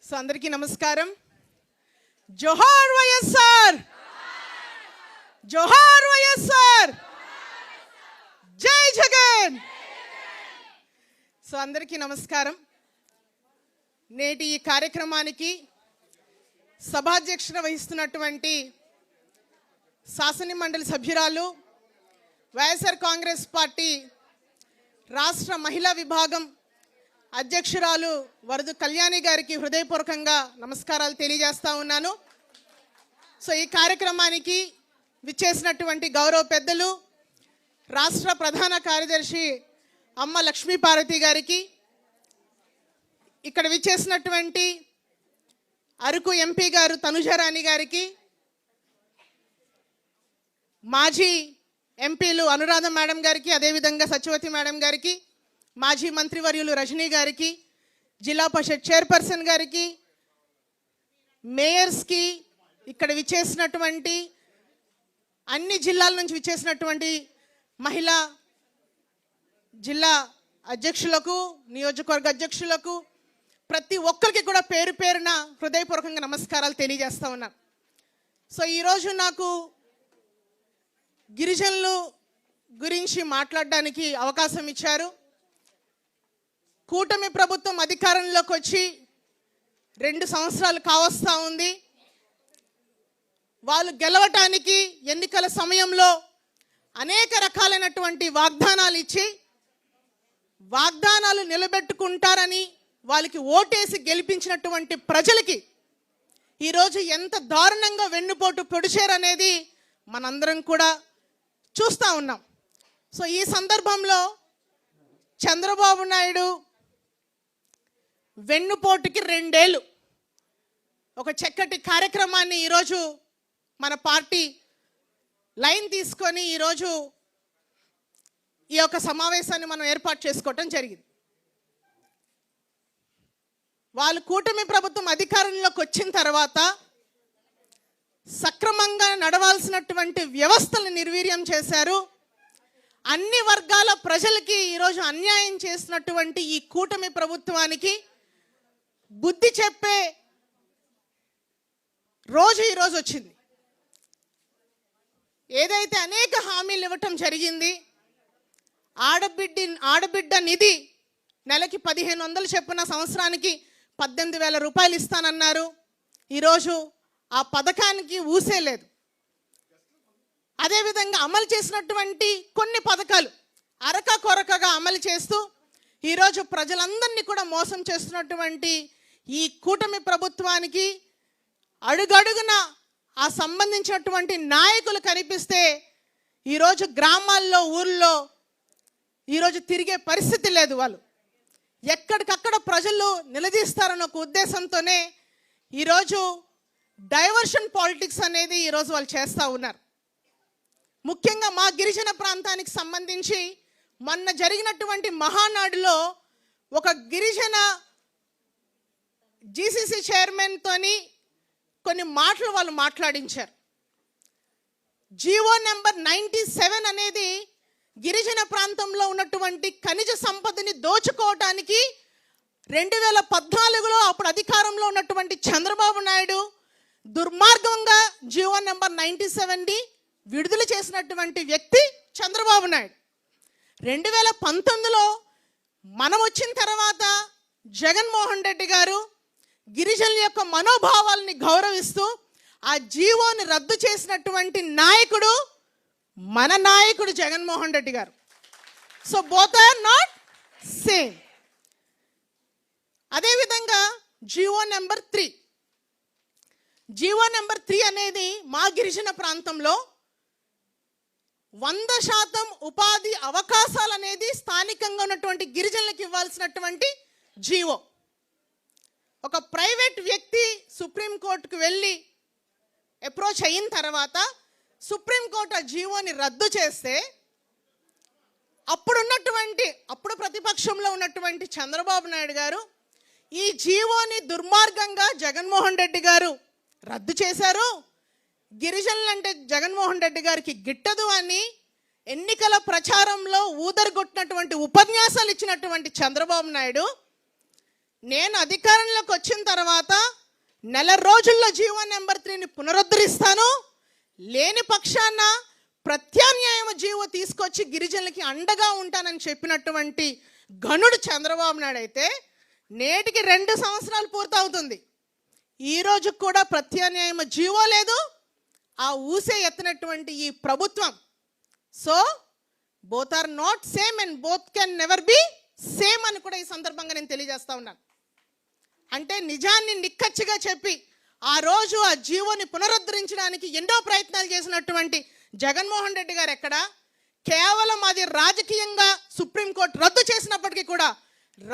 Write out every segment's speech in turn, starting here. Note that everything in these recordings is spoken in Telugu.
సో అందరికీ నమస్కారం. జోహార్ వైఎస్ఆర్, జోహార్ వైఎస్ఆర్, జై జగన్. సో అందరికీ నమస్కారం. నేటి ఈ కార్యక్రమానికి సభాధ్యక్షత వహిస్తున్నటువంటి శాసన మండలి సభ్యురాలు, వైఎస్ఆర్ కాంగ్రెస్ పార్టీ రాష్ట్ర మహిళా విభాగం అధ్యక్షురాలు వరదు కళ్యాణి గారికి హృదయపూర్వకంగా నమస్కారాలు తెలియజేస్తా ఉన్నాను. సో ఈ కార్యక్రమానికి విచ్చేసినటువంటి గౌరవ పెద్దలు, రాష్ట్ర ప్రధాన కార్యదర్శి అమ్మ లక్ష్మీపార్వతి గారికి, ఇక్కడ విచ్చేసినటువంటి అరకు ఎంపీ గారు తనుజారాణి గారికి, మాజీ ఎంపీలు అనురాధ మేడం గారికి, అదేవిధంగా సత్యవతి మేడం గారికి, మాజీ మంత్రివర్యులు రజనీ గారికి, జిల్లా పరిషత్ చైర్పర్సన్ గారికి, మేయర్స్కి, ఇక్కడ విచ్చేసినటువంటి అన్ని జిల్లాల నుంచి విచ్చేసినటువంటి మహిళా జిల్లా అధ్యక్షులకు, నియోజకవర్గ అధ్యక్షులకు, ప్రతి ఒక్కరికి కూడా పేరు పేరున హృదయపూర్వకంగా నమస్కారాలు తెలియజేస్తా ఉన్నాను. సో ఈరోజు నాకు గిరిజనులు గురించి మాట్లాడడానికి అవకాశం ఇచ్చారు. కూటమి ప్రభుత్వం అధికారంలోకి వచ్చి 2 సంవత్సరాలు కావస్తా ఉంది. వాళ్ళు గెలవటానికి ఎన్నికల సమయంలో అనేక రకాలైనటువంటి వాగ్దానాలు ఇచ్చి, వాగ్దానాలు నిలబెట్టుకుంటారని వాళ్ళకి ఓటేసి గెలిపించినటువంటి ప్రజలకి ఈరోజు ఎంత దారుణంగా వెన్నుపోటు పొడిచారనేది మనందరం కూడా చూస్తూ ఉన్నాం. సో ఈ సందర్భంలో చంద్రబాబు నాయుడు వెన్నుపోటుకి 2 ఏళ్ళు ఒక చక్కటి కార్యక్రమాన్ని ఈరోజు మన పార్టీ లైన్ తీసుకొని ఈరోజు ఈ యొక్క సమావేశాన్ని మనం ఏర్పాటు చేసుకోవటం జరిగింది. వాళ్ళు కూటమి ప్రభుత్వం అధికారంలోకి వచ్చిన తర్వాత సక్రమంగా నడవాల్సినటువంటి వ్యవస్థలను నిర్వీర్యం చేశారు. అన్ని వర్గాల ప్రజలకి ఈరోజు అన్యాయం చేసినటువంటి ఈ కూటమి ప్రభుత్వానికి బుద్ధి చెప్పే రోజు ఈరోజు వచ్చింది. ఏదైతే అనేక హామీలు ఇవ్వటం జరిగింది, ఆడబిడ్డ నిధి నెలకి 1500 చొప్పున సంవత్సరానికి 18,000 రూపాయలు ఇస్తానన్నారు. ఈరోజు ఆ పథకానికి ఊసే లేదు. అదేవిధంగా అమలు చేసినటువంటి కొన్ని పథకాలు అరక కొరకగా అమలు చేస్తూ ఈరోజు ప్రజలందరినీ కూడా మోసం చేస్తున్నటువంటి ఈ కూటమి ప్రభుత్వానికి అడుగడుగున ఆ సంబంధించినటువంటి నాయకులు కనిపిస్తే ఈరోజు గ్రామాల్లో, ఊళ్ళో ఈరోజు తిరిగే పరిస్థితి లేదు. వాళ్ళు ఎక్కడికక్కడ ప్రజలు నిలదీస్తారన్న ఒక ఉద్దేశంతోనే ఈరోజు డైవర్షన్ పాలిటిక్స్ అనేది ఈరోజు వాళ్ళు చేస్తూ ఉన్నారు. ముఖ్యంగా మా గిరిజన ప్రాంతానికి సంబంధించి మొన్న జరిగినటువంటి మహానాడులో ఒక గిరిజన జీసీసీ చైర్మన్తోని కొన్ని మాటలు వాళ్ళు మాట్లాడించారు. జీవో నెంబర్ 97 అనేది గిరిజన ప్రాంతంలో ఉన్నటువంటి ఖనిజ సంపదని దోచుకోవటానికి 2014లో అప్పుడు అధికారంలో ఉన్నటువంటి చంద్రబాబు నాయుడు దుర్మార్గంగా జీవో నెంబర్ 97ని విడుదల చేసినటువంటి వ్యక్తి చంద్రబాబు నాయుడు. 2019లో మనం వచ్చిన తర్వాత జగన్మోహన్ రెడ్డి గారు గిరిజనుల యొక్క మనోభావాలని గౌరవిస్తూ ఆ జీవోని రద్దు చేసినటువంటి నాయకుడు మన నాయకుడు జగన్మోహన్ రెడ్డి గారు. So both are not same. అదేవిధంగా జీవో నెంబర్ 3 అనేది మా గిరిజన ప్రాంతంలో 100% ఉపాధి అవకాశాలు అనేది స్థానికంగా ఉన్నటువంటి గిరిజనులకు ఇవ్వాల్సినటువంటి జీవో. ఒక ప్రైవేట్ వ్యక్తి సుప్రీంకోర్టుకు వెళ్ళి అప్రోచ్ అయిన తర్వాత సుప్రీంకోర్టు ఆ జీవోని రద్దు చేస్తే అప్పుడు ప్రతిపక్షంలో ఉన్నటువంటి చంద్రబాబు నాయుడు గారు ఈ జీవోని దుర్మార్గంగా జగన్మోహన్ రెడ్డి గారు రద్దు చేశారు, గిరిజనులు అంటే జగన్మోహన్ రెడ్డి గారికి గిట్టదు అని ఎన్నికల ప్రచారంలో ఊదరగొట్టినటువంటి ఉపన్యాసాలు ఇచ్చినటువంటి చంద్రబాబు నాయుడు నేను అధికారంలోకి వచ్చిన తర్వాత నెల రోజుల్లో జీవో నెంబర్ 3ని పునరుద్ధరిస్తాను, లేని పక్షాన ప్రత్యామ్నాయ జీవో తీసుకొచ్చి గిరిజనులకి అండగా ఉంటానని చెప్పినటువంటి ఘనుడు చంద్రబాబు నాయుడు అయితే నేటికి 2 సంవత్సరాలు పూర్తవుతుంది. ఈరోజు కూడా ప్రత్యామ్నాయ జీవో లేదు, ఆ ఊసే ఎత్తినటువంటి ఈ ప్రభుత్వం. So both are not same and both can never be same అని కూడా ఈ సందర్భంగా నేను తెలియజేస్తా ఉన్నాను. అంటే నిజాన్ని నిక్కచ్చిగా చెప్పి ఆ రోజు ఆ జీవోని పునరుద్ధరించడానికి ఎన్నో ప్రయత్నాలు చేసినటువంటి జగన్మోహన్ రెడ్డి గారు ఎక్కడ, కేవలం అది రాజకీయంగా సుప్రీంకోర్టు రద్దు చేసినప్పటికీ కూడా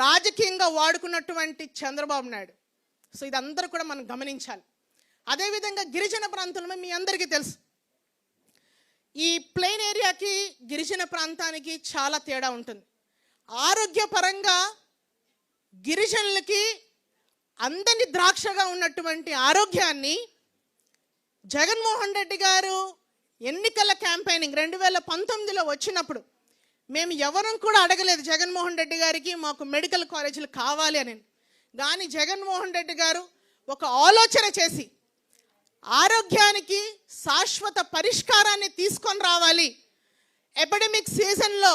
రాజకీయంగా వాడుకున్నటువంటి చంద్రబాబు నాయుడు. సో ఇదందరూ కూడా మనం గమనించాలి. అదేవిధంగా గిరిజన ప్రాంతంలో మీ అందరికీ తెలుసు, ఈ ప్లెయిన్ ఏరియాకి గిరిజన ప్రాంతానికి చాలా తేడా ఉంటుంది. ఆరోగ్యపరంగా గిరిజనులకి అందని ద్రాక్షగా ఉన్నటువంటి ఆరోగ్యాన్ని జగన్మోహన్ రెడ్డి గారు ఎన్నికల క్యాంపెయినింగ్ 2019లో వచ్చినప్పుడు మేము ఎవరం కూడా అడగలేదు జగన్మోహన్ రెడ్డి గారికి మాకు మెడికల్ కాలేజీలు కావాలి అని. కానీ జగన్మోహన్ రెడ్డి గారు ఒక ఆలోచన చేసి ఆరోగ్యానికి శాశ్వత పరిష్కారాన్ని తీసుకొని రావాలి. ఎపిడమిక్ సీజన్లో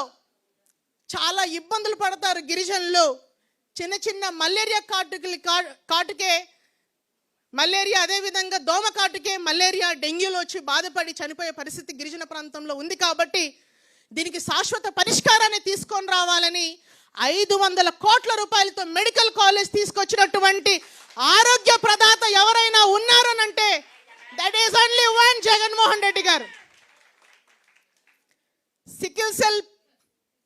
చాలా ఇబ్బందులు పడతారు గిరిజనులు. చిన్న చిన్న మలేరియా కాటుకే మలేరియా, అదేవిధంగా దోమ కాటుకే మలేరియా, డెంగ్యూలు వచ్చి బాధపడి చనిపోయే పరిస్థితి గిరిజన ప్రాంతంలో ఉంది. కాబట్టి దీనికి శాశ్వత పరిష్కారాన్ని తీసుకొని రావాలని 500 కోట్ల రూపాయలతో మెడికల్ కాలేజ్ తీసుకొచ్చినటువంటి ఆరోగ్య ప్రదాత ఎవరైనా ఉన్నారనంటే that is only one Jaganmohan Reddy గారు. సికిల్ సెల్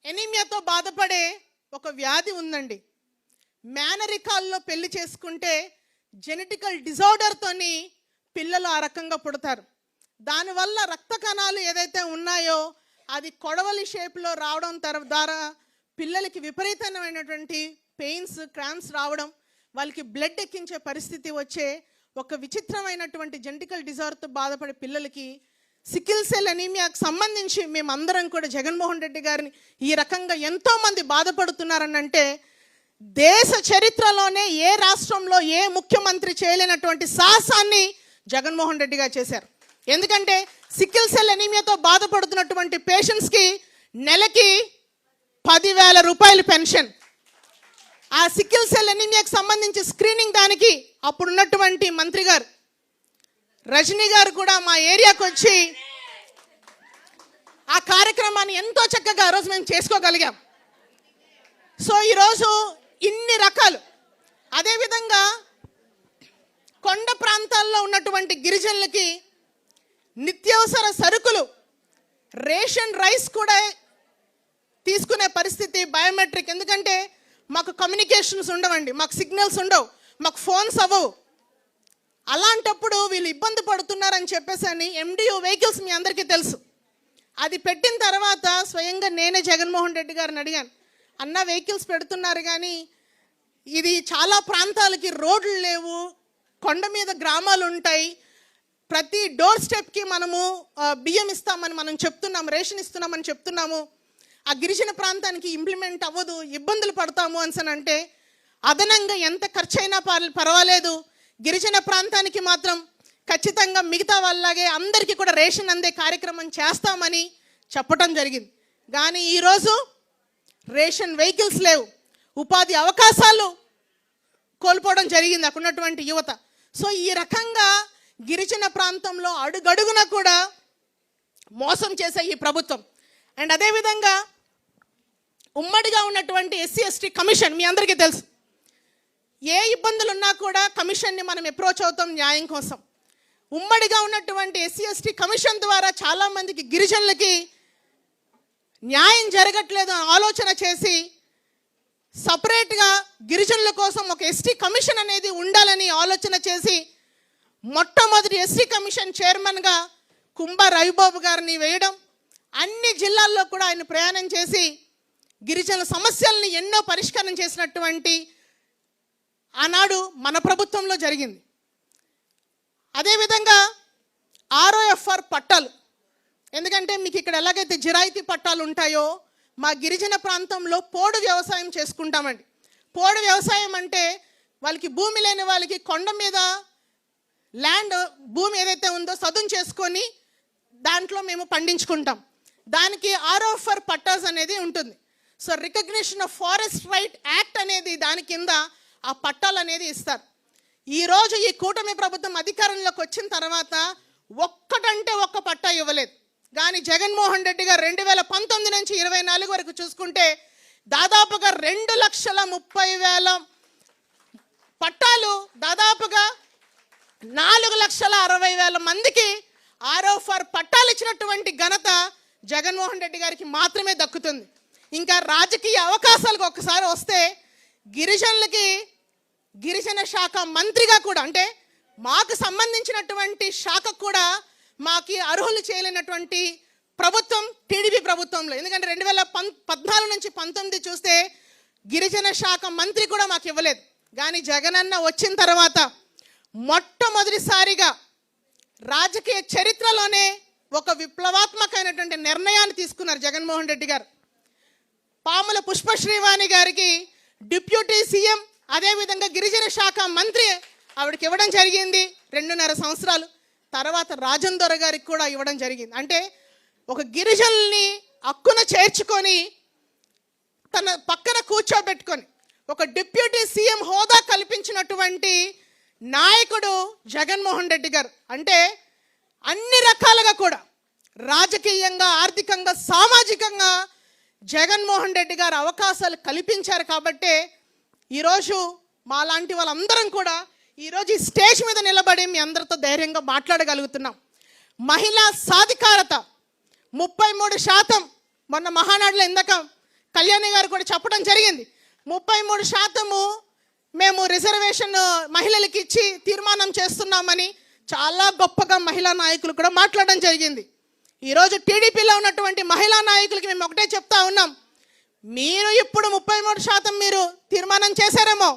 ఎనీమియాతో బాధపడే ఒక వ్యాధి ఉందండి. మేనరికాల్లో పెళ్లి చేసుకుంటే జెనెటికల్ డిజార్డర్తోని పిల్లలు ఆ రకంగా పుడతారు. దానివల్ల రక్త కణాలు ఏదైతే ఉన్నాయో అది కొడవలి షేప్లో రావడం ద్వారా పిల్లలకి విపరీతమైనటువంటి పెయిన్స్, క్రాంప్స్ రావడం, వాళ్ళకి బ్లడ్ ఎక్కించే పరిస్థితి వచ్చే ఒక విచిత్రమైనటువంటి జెనెటికల్ డిజార్డర్తో బాధపడే పిల్లలకి సికిల్ సెల్ అనీమియాకు సంబంధించి మేమందరం కూడా జగన్మోహన్ రెడ్డి గారిని ఈ రకంగా ఎంతోమంది బాధపడుతున్నారనంటే దేశ చరిత్రలోనే ఏ రాష్ట్రంలో ఏ ముఖ్యమంత్రి చేయలేనటువంటి సాహసాన్ని జగన్మోహన్ రెడ్డి గారు చేశారు. ఎందుకంటే సికిల్ సెల్ అనీమియాతో బాధపడుతున్నటువంటి పేషెంట్స్కి నెలకి 10,000 రూపాయలు పెన్షన్. ఆ సికిల్ సెల్ అనీమియాకి సంబంధించి స్క్రీనింగ్ దానికి అప్పుడున్నటువంటి మంత్రి గారు రజనీ గారు కూడా మా ఏరియాకు వచ్చి ఆ కార్యక్రమాన్ని ఎంతో చక్కగా ఆ రోజు మేము చేసుకోగలిగాం. సో ఈరోజు ఇన్ని రకాలు, అదేవిధంగా కొండ ప్రాంతాల్లో ఉన్నటువంటి గిరిజనులకి నిత్యావసర సరుకులు, రేషన్ రైస్ కూడా తీసుకునే పరిస్థితి బయోమెట్రిక్. ఎందుకంటే మాకు కమ్యూనికేషన్స్ ఉండవండి, మాకు సిగ్నల్స్ ఉండవు, మాకు ఫోన్స్ అవ్వవు. అలాంటప్పుడు వీళ్ళు ఇబ్బంది పడుతున్నారని చెప్పేసి అని MDU వెహికల్స్ మీ అందరికీ తెలుసు. అది పెట్టిన తర్వాత స్వయంగా నేనే జగన్మోహన్ రెడ్డి గారిని అడిగాను, అన్న వెహికల్స్ పెడుతున్నారు కానీ ఇది చాలా ప్రాంతాలకి రోడ్లు లేవు, కొండ మీద గ్రామాలు ఉంటాయి, ప్రతి డోర్ స్టెప్కి మనము బియ్యం ఇస్తామని మనం చెప్తున్నాము, రేషన్ ఇస్తున్నామని చెప్తున్నాము, ఆ గిరిజన ప్రాంతానికి ఇంప్లిమెంట్ అవ్వదు, ఇబ్బందులు పడతాము అని అంటే అదనంగా ఎంత ఖర్చు అయినా పర్వాలేదు, గిరిజన ప్రాంతానికి మాత్రం ఖచ్చితంగా మిగతా వాళ్ళలాగే అందరికీ కూడా రేషన్ అందే కార్యక్రమం చేస్తామని చెప్పడం జరిగింది. కానీ ఈరోజు రేషన్ వెహికల్స్ లేవు, ఉపాధి అవకాశాలు కోల్పోవడం జరిగింది అక్కడ ఉన్నటువంటి యువత. సో ఈ రకంగా గిరిజన ప్రాంతంలో అడుగడుగున కూడా మోసం చేసే ఈ ప్రభుత్వం. అండ్ అదేవిధంగా ఉమ్మడిగా ఉన్నటువంటి SC/ST కమిషన్ మీ అందరికీ తెలుసు, ఏ ఇబ్బందులు ఉన్నా కూడా కమిషన్ని మనం అప్రోచ్ అవుతాం న్యాయం కోసం. ఉమ్మడిగా ఉన్నటువంటి SC/ST కమిషన్ ద్వారా చాలామందికి గిరిజనులకి న్యాయం జరగట్లేదు ఆలోచన చేసి సపరేట్గా గిరిజనుల కోసం ఒక ST కమిషన్ అనేది ఉండాలని ఆలోచన చేసి మొట్టమొదటి ST కమిషన్ చైర్మన్గా కుంభ రవిబాబు గారిని వేయడం, అన్ని జిల్లాల్లో కూడా ఆయన ప్రయాణం చేసి గిరిజనుల సమస్యల్ని ఎన్నో పరిష్కారం చేసినటువంటి ఆనాడు మన ప్రభుత్వంలో జరిగింది. అదేవిధంగా ROFR పట్టాలు, ఎందుకంటే మీకు ఇక్కడ ఎలాగైతే జిరాయితీ పట్టాలు ఉంటాయో మా గిరిజన ప్రాంతంలో పోడు వ్యవసాయం చేసుకుంటామండి. పోడు వ్యవసాయం అంటే వాళ్ళకి భూమి లేని వాళ్ళకి కొండ మీద ల్యాండ్ భూమి ఏదైతే ఉందో సదును చేసుకొని దాంట్లో మేము పండించుకుంటాం. దానికి ఆర్ఓఫర్ పట్టాస్ అనేది ఉంటుంది. So recognition of forest right act అనేది దాని కింద ఆ పట్టాలు అనేది ఇస్తారు. ఈరోజు ఈ కూటమి ప్రభుత్వం అధికారంలోకి వచ్చిన తర్వాత ఒక్కటంటే ఒక్క పట్టా ఇవ్వలేదు. కానీ జగన్మోహన్ రెడ్డి గారు 2019 నుంచి 24 వరకు చూసుకుంటే దాదాపుగా 2,30,000 పట్టాలు, దాదాపుగా 4,60,000 మందికి ఆర్ఓఫర్ పట్టాలు ఇచ్చినటువంటి ఘనత జగన్మోహన్ రెడ్డి గారికి మాత్రమే దక్కుతుంది. ఇంకా రాజకీయ అవకాశాలకు ఒకసారి వస్తే గిరిజనులకి గిరిజన శాఖ మంత్రిగా కూడా, అంటే మాకు సంబంధించినటువంటి శాఖకు కూడా మాకు అర్హులు చేయలేనటువంటి ప్రభుత్వం టీడీపీ ప్రభుత్వంలో. ఎందుకంటే 2014 నుంచి 19 చూస్తే గిరిజన శాఖ మంత్రి కూడా మాకు ఇవ్వలేదు. కానీ జగనన్న వచ్చిన తర్వాత మొట్టమొదటిసారిగా రాజకీయ చరిత్రలోనే ఒక విప్లవాత్మకమైనటువంటి నిర్ణయాన్ని తీసుకున్నారు జగన్మోహన్ రెడ్డి గారు. పాముల పుష్పశ్రీవాణి గారికి డిప్యూటీ సీఎం, అదేవిధంగా గిరిజన శాఖ మంత్రి ఆవిడకి ఇవ్వడం జరిగింది 2.5 సంవత్సరాలు. తర్వాత రాజేందర్ గారికి కూడా ఇవ్వడం జరిగింది. అంటే ఒక గిరిజనుల్ని హక్కున చేర్చుకొని తన పక్కన కూర్చోబెట్టుకొని ఒక డిప్యూటీ సీఎం హోదా కల్పించినటువంటి నాయకుడు జగన్మోహన్ రెడ్డి గారు. అంటే అన్ని రకాలుగా కూడా రాజకీయంగా, ఆర్థికంగా, సామాజికంగా జగన్మోహన్ రెడ్డి గారు అవకాశాలు కల్పించారు. కాబట్టే ఈరోజు మాలాంటి వాళ్ళందరం కూడా ఈరోజు ఈ స్టేజ్ మీద నిలబడి మీ అందరితో ధైర్యంగా మాట్లాడగలుగుతున్నాం. మహిళా సాధికారత 33%. మొన్న మహానాడులో ఇందాక కళ్యాణి గారు కూడా చెప్పడం జరిగింది. 33% మేము రిజర్వేషన్ మహిళలకి ఇచ్చి తీర్మానం చేస్తున్నామని చాలా గొప్పగా మహిళా నాయకులు కూడా మాట్లాడడం జరిగింది. ఈరోజు టీడీపీలో ఉన్నటువంటి మహిళా నాయకులకి మేము ఒకటే చెప్తా ఉన్నాం, మీరు ఇప్పుడు 33% మీరు తీర్మానం చేశారేమో,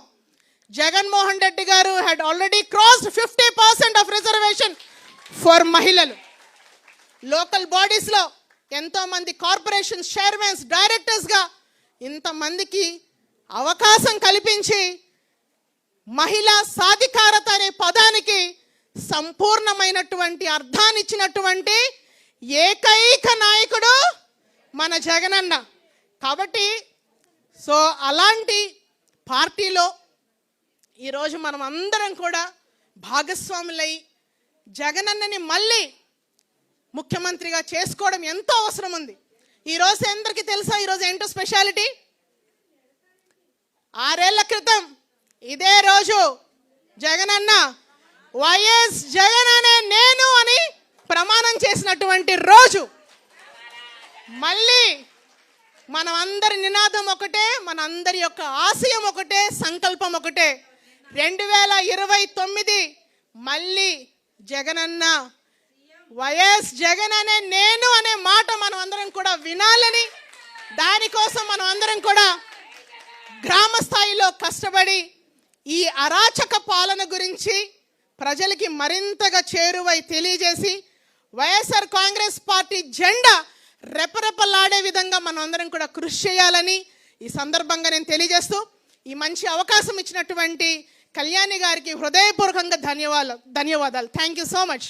జగన్మోహన్ రెడ్డి గారు had already crossed 50% of reservation for మహిళలు. లోకల్ బాడీస్లో ఎంతోమంది కార్పొరేషన్ చైర్మన్స్, డైరెక్టర్స్గా ఇంతమందికి అవకాశం కల్పించి మహిళా సాధికారత అనే పదానికి సంపూర్ణమైనటువంటి అర్థాన్ని ఇచ్చినటువంటి ఏకైక నాయకుడు మన జగనన్న. కాబట్టి సో అలాంటి పార్టీలో ఈరోజు మనం అందరం కూడా భాగస్వాములై జగనన్నని మళ్ళీ ముఖ్యమంత్రిగా చేసుకోవడం ఎంతో అవసరం ఉంది. ఈరోజు అందరికీ తెలుసా ఈరోజు ఏంటో స్పెషాలిటీ? 6 ఏళ్ల క్రితం ఇదే రోజు జగనన్న వైఎస్ జగన్ అనే నేను అని ప్రమాణం చేసినటువంటి రోజు. మళ్ళీ మనం అందరి నినాదం ఒకటే, మన అందరి యొక్క ఆశయం ఒకటే, సంకల్పం ఒకటే. 2029 మళ్ళీ జగనన్న వైఎస్ జగన్ అనే నేను అనే మాట మనం అందరం కూడా వినాలని, దానికోసం మనం అందరం కూడా గ్రామ స్థాయిలో కష్టపడి ఈ అరాచక పాలన గురించి ప్రజలకి మరింతగా చేరువై తెలియజేసి వైఎస్ఆర్ కాంగ్రెస్ పార్టీ జెండా రెపరెపలాడే విధంగా మనం అందరం కూడా కృషి చేయాలని ఈ సందర్భంగా నేను తెలియజేస్తూ, ఈ మంచి అవకాశం ఇచ్చినటువంటి కళ్యాణి గారికి హృదయపూర్వకంగా ధన్యవాదాలు. Thank you so much.